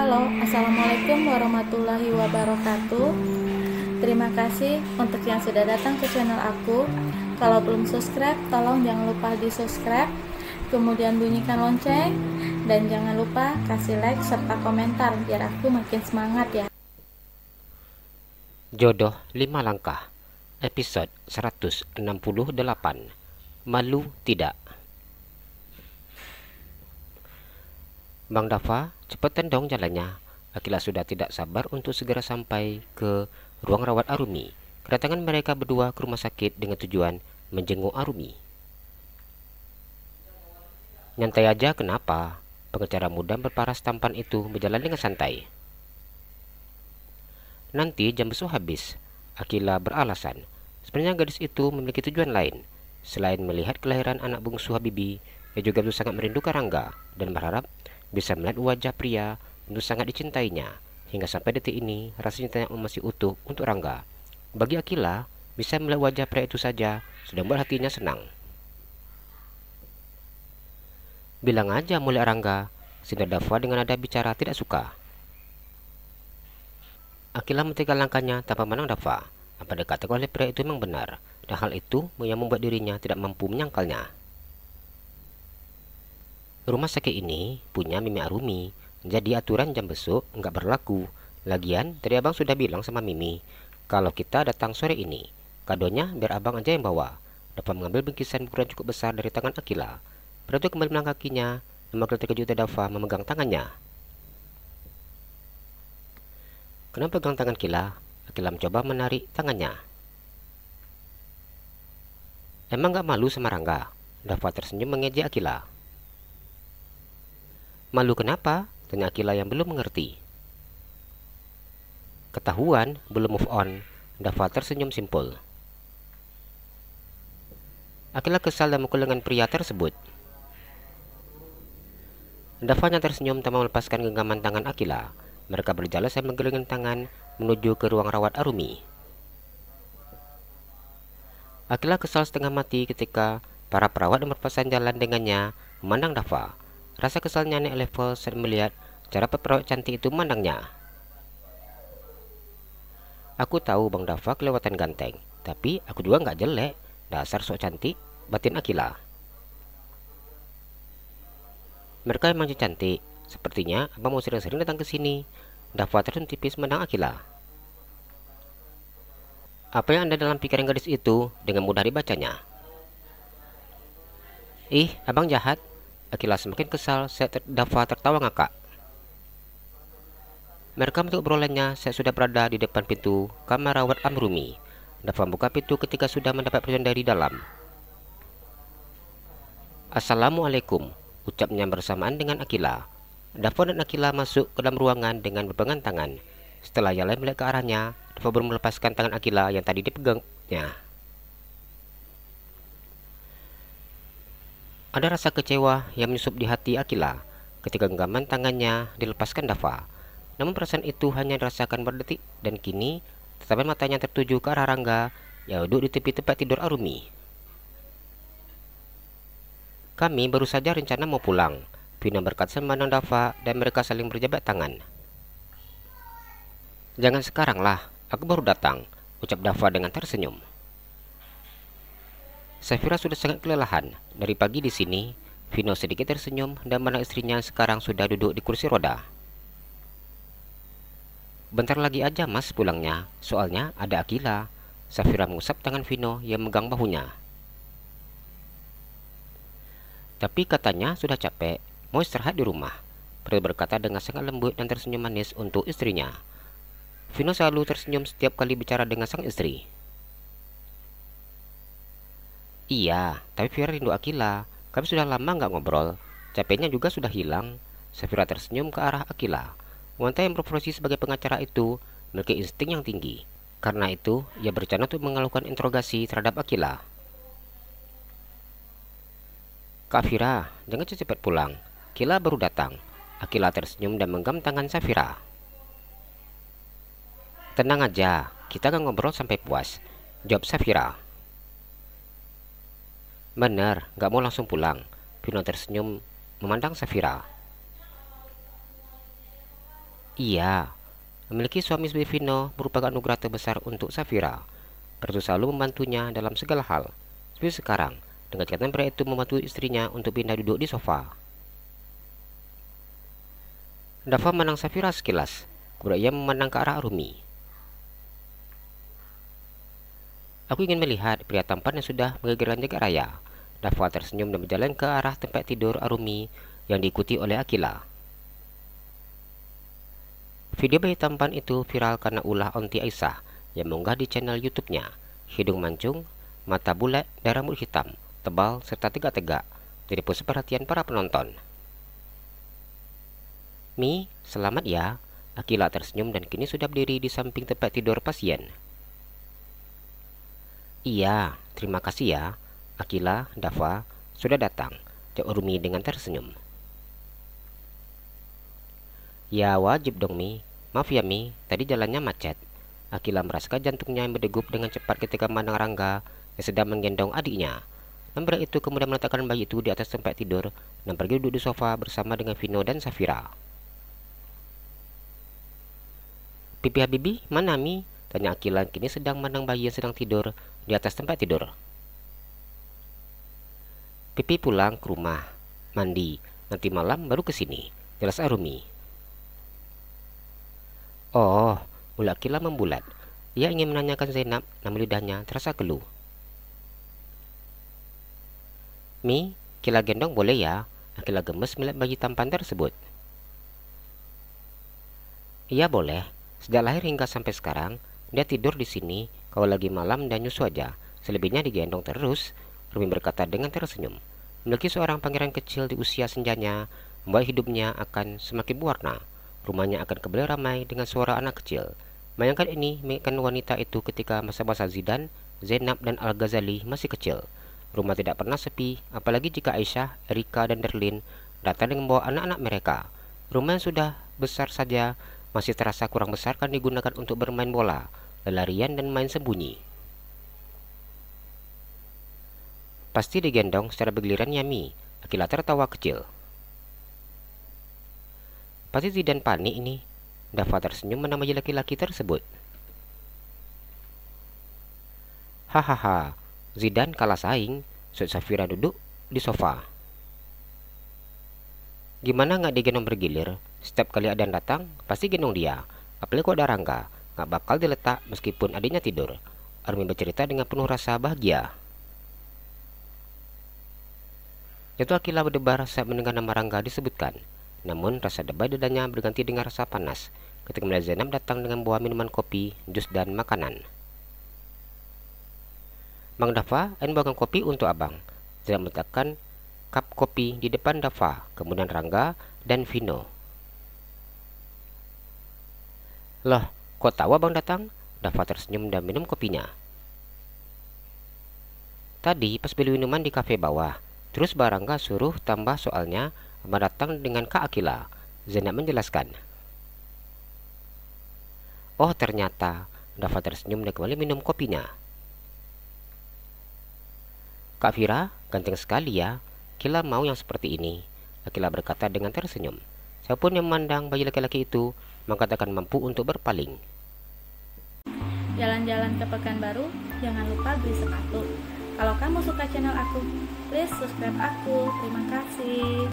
Halo, Assalamualaikum warahmatullahi wabarakatuh. Terima kasih untuk yang sudah datang ke channel aku. Kalau belum subscribe, tolong jangan lupa di subscribe, kemudian bunyikan lonceng, dan jangan lupa kasih like serta komentar biar aku makin semangat ya. Jodoh 5 Langkah, episode 168. Malu tidak. Bang Dava, cepetan dong jalannya. Akila sudah tidak sabar untuk segera sampai ke ruang rawat Arumi. Kedatangan mereka berdua ke rumah sakit dengan tujuan menjenguk Arumi. Nyantai aja, kenapa? Pengacara muda berparas tampan itu berjalan dengan santai. Nanti jam besok habis. Akila beralasan. Sebenarnya gadis itu memiliki tujuan lain. Selain melihat kelahiran anak bungsu Habibi, ia juga begitu sangat merindukan Rangga dan berharap bisa melihat wajah pria yang sangat dicintainya. Hingga sampai detik ini, rasa cintanya masih utuh untuk Rangga. Bagi Akila, bisa melihat wajah pria itu saja sudah membuat hatinya senang. Bilang aja mulia Rangga, sindir Dava dengan nada bicara tidak suka. Akila mentinggalkan langkahnya tanpa memandang Dava. Apa dikatakan oleh pria itu memang benar, dan hal itu yang membuat dirinya tidak mampu menyangkalnya. Rumah sakit ini punya Mimi Arumi, jadi aturan jam besok nggak berlaku. Lagian, tadi abang sudah bilang sama Mimi, kalau kita datang sore ini, kadonya biar abang aja yang bawa. Dava mengambil bingkisan berukuran cukup besar dari tangan Akila. Pria itu kembali melangkah kakinya, dan Akila terkejut Dava memegang tangannya. Kenapa pegang tangan Akila? Akila mencoba menarik tangannya. Emang gak malu sama Rangga? Dava tersenyum mengejek Akila. Malu kenapa? Tanya Akila yang belum mengerti. Ketahuan, belum move on. Dava tersenyum simpul. Akila kesal dan mukul dengan pria tersebut. Dava hanya tersenyum tanpa melepaskan genggaman tangan Akila. Mereka berjalan sambil menggelengkan tangan menuju ke ruang rawat Arumi. Akila kesal setengah mati ketika para perawat yang berpasangan jalan dengannya memandang Dava. Rasa kesalnya naik level saat melihat cara perawat cantik itu memandangnya. Aku tahu Bang Dava kelewatan ganteng, tapi aku juga nggak jelek. Dasar sok cantik, batin Akila. Mereka emang cantik. Sepertinya abang mau sering-sering datang ke sini. Dava tersenyum tipis memandang Akila. Apa yang ada dalam pikiran gadis itu dengan mudah dibacanya. Ih, abang jahat. Akila semakin kesal saat Dava tertawa ngakak. Mereka menutup obrolannya saat sudah berada di depan pintu kamar rawat Arumi. Dava membuka pintu ketika sudah mendapat persetujuan dari dalam. Assalamualaikum, ucapnya bersamaan dengan Akila. Dava dan Akila masuk ke dalam ruangan dengan berpegangan tangan. Setelah ia melihat ke arahnya, Dava baru melepaskan tangan Akila yang tadi dipegangnya. Ada rasa kecewa yang menyusup di hati Akila ketika genggaman tangannya dilepaskan Dava. Namun perasaan itu hanya dirasakan berdetik dan kini tatapan matanya tertuju ke arah Rangga yang duduk di tepi tempat tidur Arumi. Kami baru saja rencana mau pulang, Vina berkata memandang Dava dan mereka saling berjabat tangan. Jangan sekarang lah, aku baru datang, ucap Dava dengan tersenyum. Safira sudah sangat kelelahan. Dari pagi di sini, Vino sedikit tersenyum dan memandang istrinya sekarang sudah duduk di kursi roda. Bentar lagi aja mas pulangnya, soalnya ada Akila. Safira mengusap tangan Vino yang megang bahunya. Tapi katanya sudah capek, mau istirahat di rumah. Pria berkata dengan sangat lembut dan tersenyum manis untuk istrinya. Vino selalu tersenyum setiap kali bicara dengan sang istri. Iya, tapi Vira rindu Akila. Kami sudah lama nggak ngobrol. Capeknya juga sudah hilang. Safira tersenyum ke arah Akila. Wanita yang berprofesi sebagai pengacara itu memiliki insting yang tinggi. Karena itu, ia berencana untuk mengalukan interogasi terhadap Akila. Kak Vira, jangan cepat pulang. Akila baru datang. Akila tersenyum dan menggenggam tangan Safira. Tenang aja, kita akan ngobrol sampai puas, jawab Safira. Benar, gak mau langsung pulang. Vino tersenyum memandang Safira. Iya, memiliki suami seperti Vino merupakan anugerah terbesar untuk Safira. Pertu selalu membantunya dalam segala hal. Seperti sekarang, dengan catatan pria itu membantu istrinya untuk pindah duduk di sofa. Dava memandang Safira sekilas, kemudian ia memandang ke arah Arumi. Aku ingin melihat pria tampan yang sudah menggegerkan jagat raya. Dava tersenyum dan berjalan ke arah tempat tidur Arumi yang diikuti oleh Akila. Video bayi tampan itu viral karena ulah Onti Aisyah yang mengunggah di channel YouTube-nya. Hidung mancung, mata bulat, dan rambut hitam, tebal, serta tegak-tegak, jadi pusat perhatian para penonton. Mi, selamat ya. Akila tersenyum dan kini sudah berdiri di samping tempat tidur pasien. Iya, terima kasih ya. Akila, Dava, sudah datang, jawab Urumi dengan tersenyum. Ya wajib dong Mi. Maaf ya Mi, tadi jalannya macet. Akila merasakan jantungnya yang berdegup dengan cepat ketika memandang Rangga yang sedang menggendong adiknya. Pria itu kemudian meletakkan bayi itu di atas tempat tidur dan pergi duduk di sofa bersama dengan Vino dan Safira. Pipi Habibi, mana Mi? Tanya Akila yang kini sedang memandang bayi yang sedang tidur di atas tempat tidur. Pipi pulang ke rumah, mandi, nanti malam baru ke sini, jelas Arumi. Oh, ulah Akila membulat. Ia ingin menanyakan Zainab, namun lidahnya terasa keluh. Mi, Akila gendong boleh ya? Akila gemes melihat bayi tampan tersebut. Iya boleh. Sejak lahir hingga sampai sekarang, dia tidur di sini kalau lagi malam dan nyusu aja. Selebihnya digendong terus, Rumi berkata dengan tersenyum. Memiliki seorang pangeran kecil di usia senjanya, membuat hidupnya akan semakin berwarna. Rumahnya akan kembali ramai dengan suara anak kecil. Bayangkan ini mengingatkan wanita itu ketika masa-masa Zidane, Zainab dan Al-Ghazali masih kecil. Rumah tidak pernah sepi, apalagi jika Aisyah, Erika dan Darlin datang dengan membawa anak-anak mereka. Rumah yang sudah besar saja masih terasa kurang besar kan digunakan untuk bermain bola, larian dan main sembunyi. Pasti digendong secara bergiliran ya Mi. Akila tertawa kecil. Pasti Zidane panik ini. Dava tersenyum menamai laki-laki tersebut. Hahaha, Zidane kalah saing. Saat Safira duduk di sofa. Gimana nggak digendong bergilir? Setiap kali ada yang datang, pasti gendong dia. Apalagi kalau ada Rangga, nggak bakal diletak meskipun adiknya tidur. Armi bercerita dengan penuh rasa bahagia. Jatuh Akila berdebar saat mendengar nama Rangga disebutkan. Namun rasa debar dadanya berganti dengan rasa panas ketika melihat Zainab datang dengan bawa minuman kopi, jus dan makanan. Bang Dava, Ain bawakan kopi untuk abang. Zainab meletakkan cup kopi di depan Dava, kemudian Rangga dan Vino. Loh, kok tahu abang datang? Dava tersenyum dan minum kopinya. Tadi pas beli minuman di kafe bawah, terus Barangga suruh tambah soalnya abang datang dengan Kak Akila. Zainab menjelaskan. Oh ternyata, Dava tersenyum dan kembali minum kopinya. Kak Vira, ganteng sekali ya. Akila mau yang seperti ini. Akila berkata dengan tersenyum. Siapapun yang memandang bayi laki-laki itu, maka akan mampu untuk berpaling. Jalan-jalan ke Pekanbaru, jangan lupa beli sepatu. Kalau kamu suka channel aku, please subscribe aku. Terima kasih.